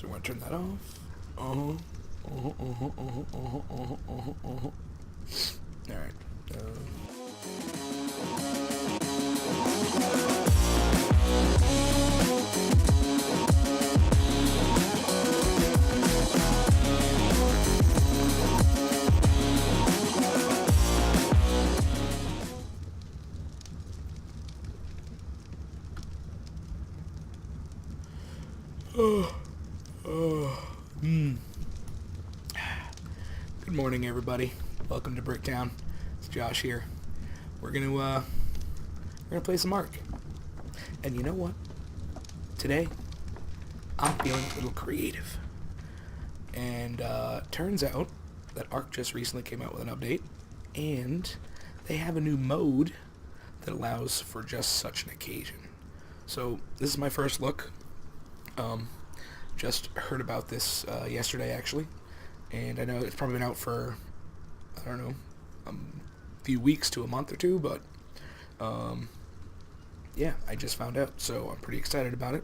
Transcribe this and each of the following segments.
So we're going to turn that off. Uh-huh. Uh-huh, uh-huh, uh-huh, uh-huh, uh-huh, uh-huh. Alright. Good morning, everybody. Welcome to Bricktown. It's Josh here. We're gonna play some Ark. And you know what? Today, I'm feeling a little creative. And turns out that Ark just recently came out with an update, and they have a new mode that allows for just such an occasion. So this is my first look. Just heard about this yesterday, actually, and I know it's probably been out for, I don't know, a few weeks to a month or two, but yeah, I just found out, so I'm pretty excited about it.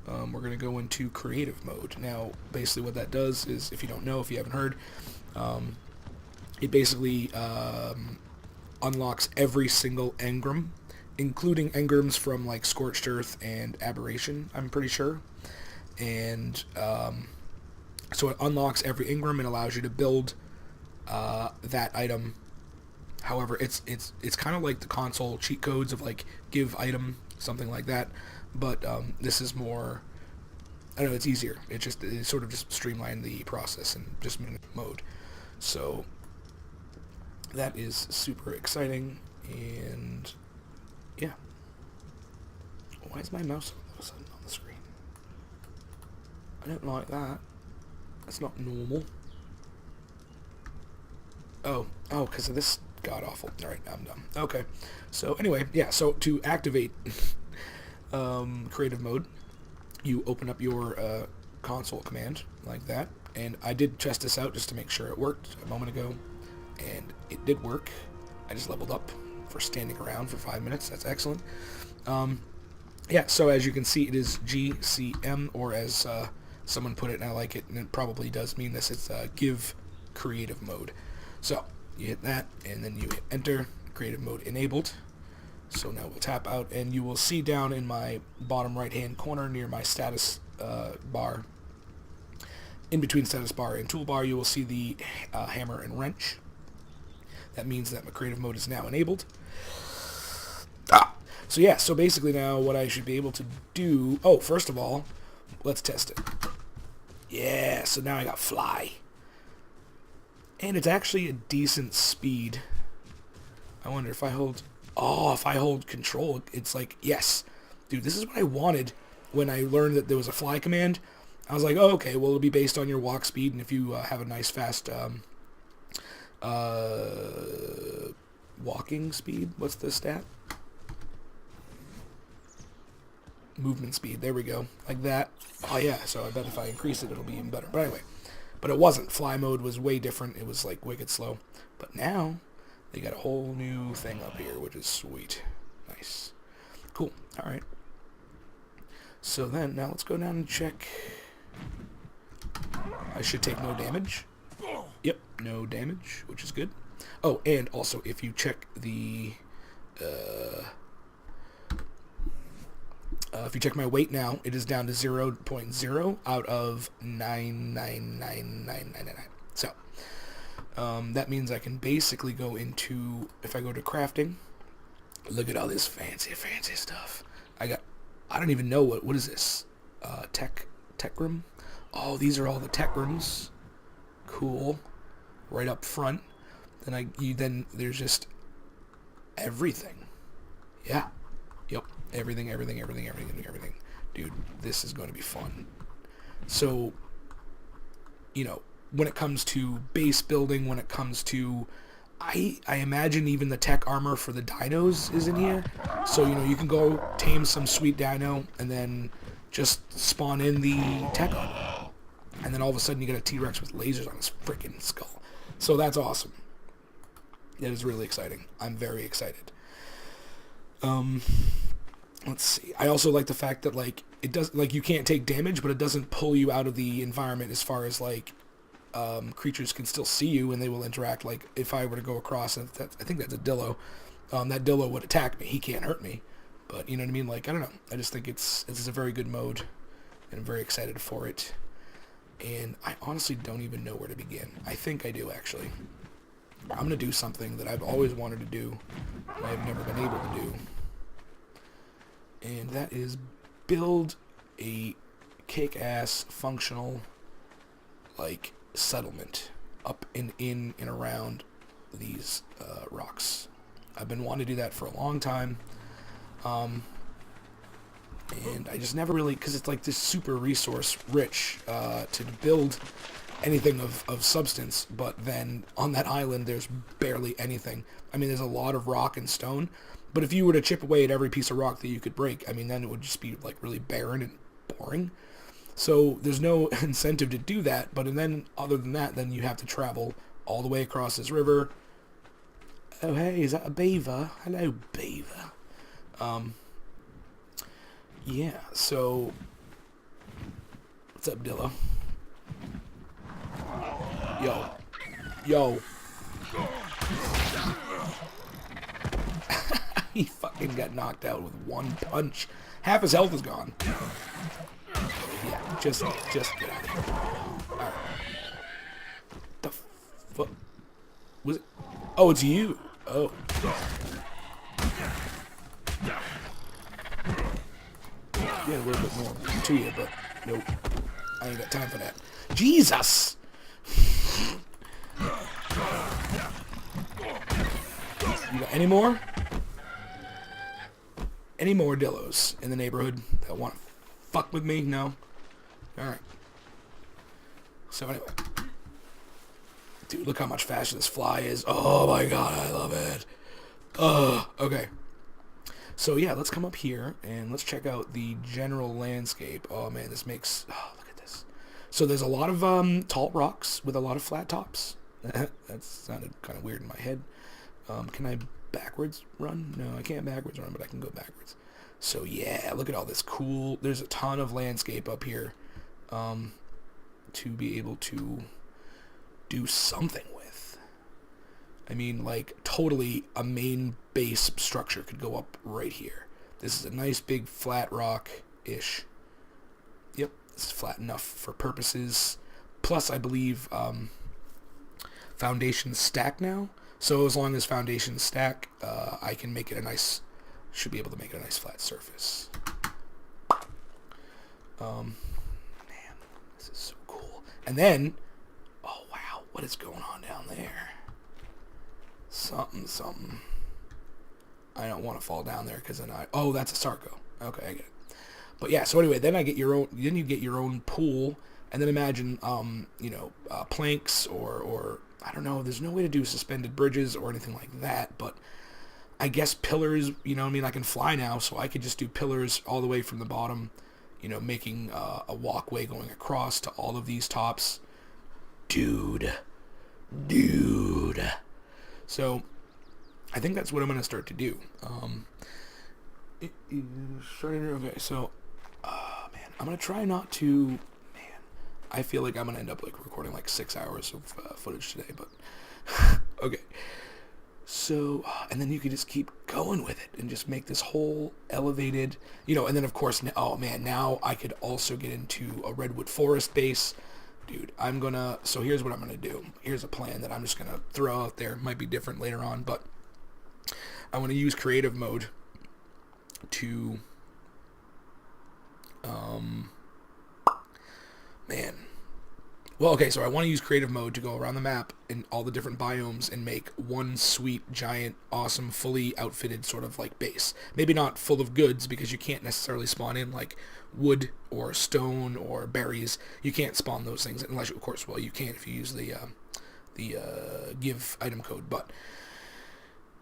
We're going to go into creative mode. Now, basically what that does is, if you don't know, if you haven't heard, it basically unlocks every single engram, including engrams from like Scorched Earth and Aberration, I'm pretty sure. And so it unlocks every engram and allows you to build that item. However, it's kind of like the console cheat codes of like give item, something like that. But this is more, I don't know, it's easier. It sort of just streamlined the process and just made it mode. So that is super exciting. And yeah, why is my mouse all of a sudden on the screen? I don't like that. That's not normal. Oh, because of this god-awful. Alright, I'm done. Okay. So, anyway, yeah, so to activate creative mode, you open up your console command, like that. And I did test this out just to make sure it worked a moment ago. And it did work. I just leveled up for standing around for 5 minutes. That's excellent. Yeah, so as you can see, it is GCM, or as someone put it, and I like it, and it probably does mean this, it's give creative mode. So you hit that, and then you hit enter, creative mode enabled. So now we'll tap out, and you will see down in my bottom right hand corner near my status bar, in between status bar and toolbar, you will see the hammer and wrench. That means that my creative mode is now enabled. So yeah, so basically now what I should be able to do... Oh, first of all, let's test it. Yeah, so now I got fly. And it's actually a decent speed. I wonder if I hold... Oh, if I hold control, it's like, yes. Dude, this is what I wanted when I learned that there was a fly command. I was like, oh, okay, well, it'll be based on your walk speed, and if you have a nice, fast walking speed, what's the stat? Movement speed, there we go, like that. Oh yeah, so I bet if I increase it, it'll be even better. But anyway, but it wasn't. Fly mode was way different. It was like wicked slow. But now they got a whole new thing up here, which is sweet. Nice. Cool. All right. So then, now let's go down and check. I should take no damage. Yep, no damage, which is good. Oh, and also, if you check the... if you check my weight now, it is down to 0.0 out of 9999999. So, that means I can basically go into, if I go to crafting, look at all this fancy stuff. I don't even know what is this? Tech room? Oh, these are all the tech rooms. Cool. Right up front. Then there's just everything. Yeah. Yep. Everything. Dude, this is going to be fun. So, you know, when it comes to base building, when it comes to... I imagine even the tech armor for the dinos is in here. So, you know, you can go tame some sweet dino and then just spawn in the tech armor. And then all of a sudden you get a T-Rex with lasers on his freaking skull. So that's awesome. That is really exciting. I'm very excited. let's see. I also like the fact that like it does like you can't take damage, but it doesn't pull you out of the environment as far as like creatures can still see you and they will interact. Like if I were to go across, and I think that's a Dillo, that Dillo would attack me. He can't hurt me, but you know what I mean. Like I don't know. I just think it's a very good mode, and I'm very excited for it. And I honestly don't even know where to begin. I think I do actually. I'm gonna do something that I've always wanted to do, but I've never been able to do, and that is build a kick-ass functional like settlement up in and around these rocks. I've been wanting to do that for a long time, and I just never really, because it's like this super resource rich to build anything of substance, but then on that island there's barely anything. I mean, there's a lot of rock and stone, but if you were to chip away at every piece of rock that you could break, I mean, then it would just be like really barren and boring. So there's no incentive to do that, but then other than that, then you have to travel all the way across this river. Oh hey, is that a beaver? Hello, beaver. Yeah, so what's up, Dilla? Yo. He fucking got knocked out with one punch. Half his health is gone. Yeah, just get out of here. Alright. The fuck? Was it? Oh, it's you. Oh. Yeah, a little bit more to you, but nope. I ain't got time for that. Jesus! You got any more? Any more Dillos in the neighborhood that want to fuck with me? No? Alright. So anyway. Dude, look how much faster this fly is. Oh my god, I love it. Okay. So yeah, let's come up here and let's check out the general landscape. Oh man, this makes... Oh, look at this. So there's a lot of tall rocks with a lot of flat tops. That sounded kind of weird in my head. Can I backwards run? No, I can't backwards run, but I can go backwards. So yeah, look at all this cool... There's a ton of landscape up here to be able to do something with. I mean, like, totally a main base structure could go up right here. This is a nice big flat rock-ish. Yep, it's flat enough for purposes. Plus, I believe foundations stack now. So as long as foundations stack, I can make it a nice... Should be able to make it a nice flat surface. Man, this is so cool. And then... Oh, wow, what is going on down there? Something. I don't want to fall down there because then oh, that's a Sarco. Okay, I get it. But yeah, so anyway, then you get your own pool, and then imagine, planks or I don't know. There's no way to do suspended bridges or anything like that, but I guess pillars. You know what I mean? I can fly now, so I could just do pillars all the way from the bottom. You know, making a walkway going across to all of these tops. Dude. So, I think that's what I'm going to start to do. Okay, so, man, I'm going to try not to, man, I feel like I'm going to end up, like, recording, like, 6 hours of footage today, but, okay. So, and then you could just keep going with it and just make this whole elevated, and then, of course, oh, man, now I could also get into a redwood forest base. Dude, so here's what I'm gonna do. Here's a plan that I'm just gonna throw out there. Might be different later on, but I want to use creative mode to, so I want to use creative mode to go around the map in all the different biomes and make one sweet, giant, awesome, fully outfitted sort of like base. Maybe not full of goods because you can't necessarily spawn in like wood or stone or berries. You can't spawn those things unless, of course, well, you can if you use the give item code. But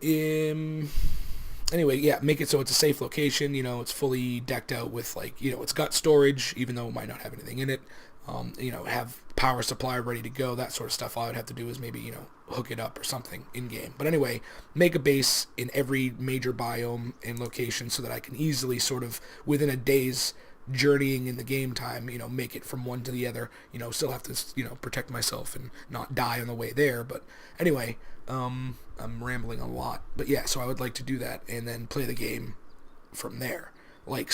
anyway, yeah, make it so it's a safe location. It's fully decked out with, like, it's got storage, even though it might not have anything in it. have power supply ready to go, that sort of stuff. All I'd have to do is maybe, hook it up or something in-game. But anyway, make a base in every major biome and location so that I can easily sort of, within a day's journeying in the game time, make it from one to the other, still have to, protect myself and not die on the way there. But anyway, I'm rambling a lot. But yeah, so I would like to do that and then play the game from there. Like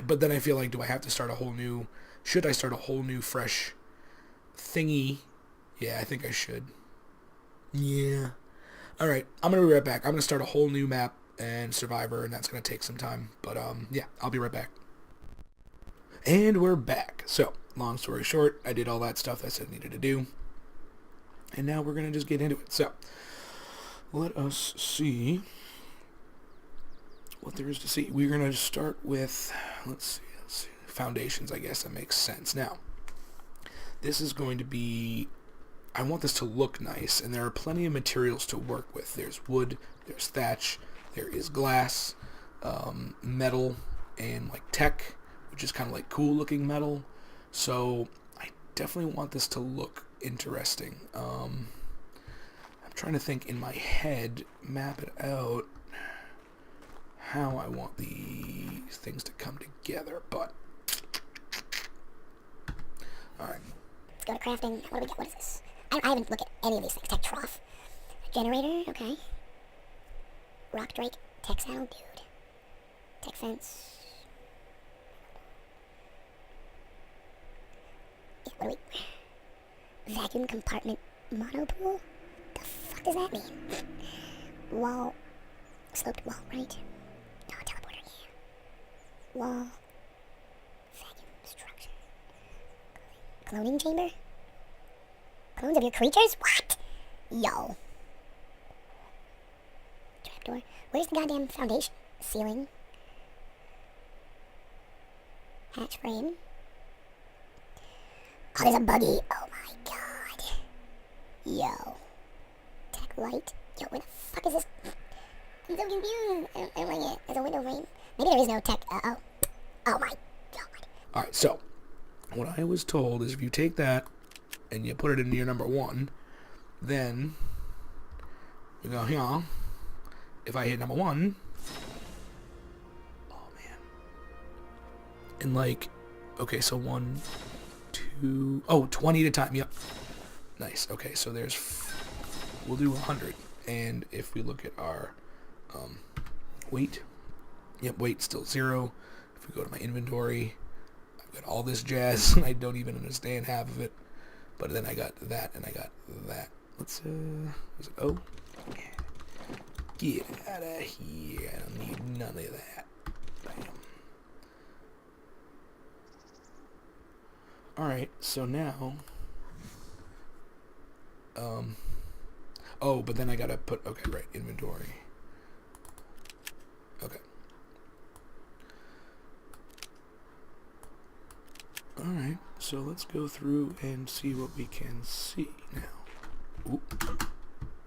but then I feel like, do I have to start a whole new, should I start a whole new fresh thingy? Yeah, I think I should. Yeah. Alright, I'm going to be right back. I'm going to start a whole new map and Survivor, and that's going to take some time. But yeah, I'll be right back. And we're back. So, long story short, I did all that stuff I said I needed to do. And now we're going to just get into it. So, let us see what there is to see. We're going to start with, let's see, foundations, I guess. That makes sense. Now, this is going to be, I want this to look nice, and there are plenty of materials to work with. There's wood, there's thatch, there is glass, metal, and like tech, which is kind of like cool looking metal. So I definitely want this to look interesting. I'm trying to think in my head, map it out, how I want these things to come together, but alright. Let's go to crafting. What do we get? What is this? I haven't looked at any of these things. Tech trough. Generator, okay. Rock drake. Tech saddle, dude. Tech fence. Yeah, what do we... Vacuum compartment monopool? The fuck does that mean? Wall. Sloped wall, right? No, teleporter, yeah. Wall. Vacuum structure. Cloning chamber? Clones of your creatures? What? Yo. Trapdoor. Where's the goddamn foundation? Ceiling. Hatch frame. Oh, there's a buggy. Oh my god. Yo. Tech light. Yo, where the fuck is this? I'm so confused. I don't like it. There's a window frame. Maybe there is no tech. Oh. Oh my god. Alright, so what I was told is if you take that and you put it into your number 1, then you go here. If I hit number 1, oh man, and like, okay, so 1, 2, 20 at a time. Yep, nice. Okay, so we'll do 100, and if we look at our weight, yep, weight still 0. If we go to my inventory, I've got all this jazz, and I don't even understand half of it. But then I got that, and I got that. Let's, was it O? Yeah. Get out of here. I don't need none of that. Bam. Alright, so now, oh, but then I gotta put, okay, right, inventory. Okay. Alright, so let's go through and see what we can see now. Oop.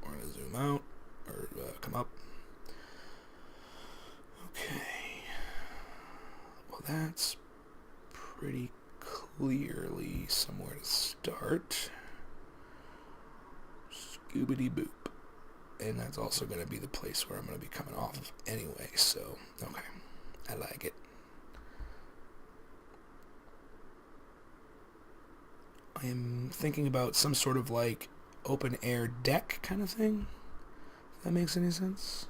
We're going to zoom out, or come up. Okay. Well, that's pretty clearly somewhere to start. Scoobity boop. And that's also going to be the place where I'm going to be coming off of anyway, so, okay. I like it. I'm thinking about some sort of like open air deck kind of thing. If that makes any sense.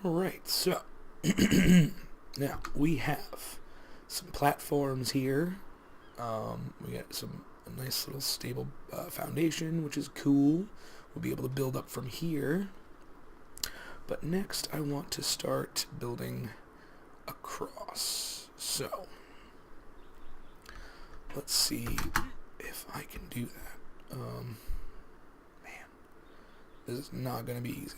Alright, so now we have some platforms here. We got a nice little stable foundation, which is cool. We'll be able to build up from here. But next I want to start building across. So let's see if I can do that. Man, this is not going to be easy.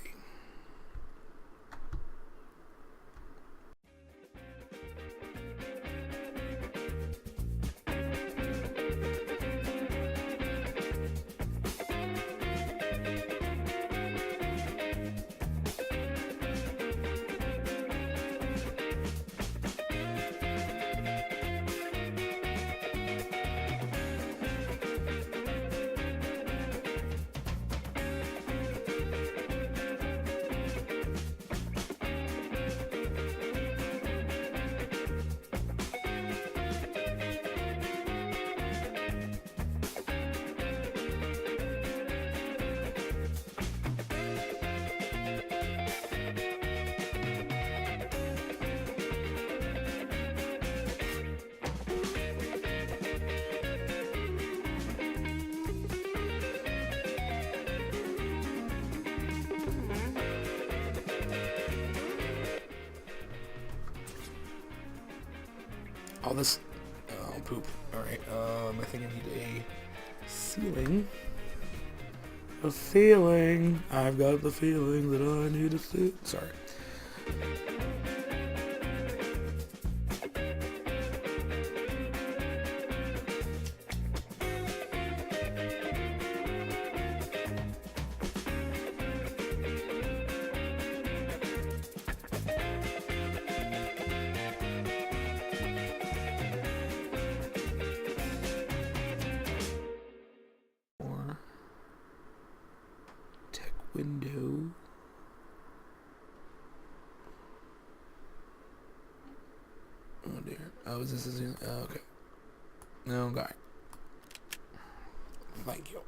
Oh, this... Oh, poop. Alright, I think I need a ceiling. A ceiling! I've got the feeling that I need a ceiling. Sorry. Window. Oh dear. Oh, is this a okay. No, okay. Thank you.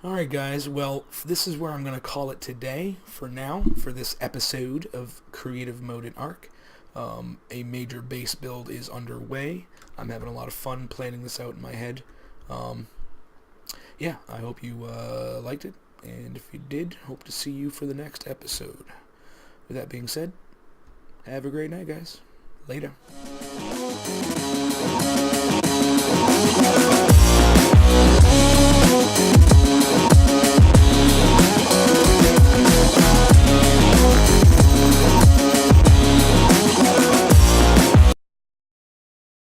Alright guys, well, this is where I'm going to call it today for now, for this episode of Creative Mode in Ark. A major base build is underway. I'm having a lot of fun planning this out in my head. Yeah, I hope you liked it, and if you did, hope to see you for the next episode. With that being said, have a great night, guys. Later.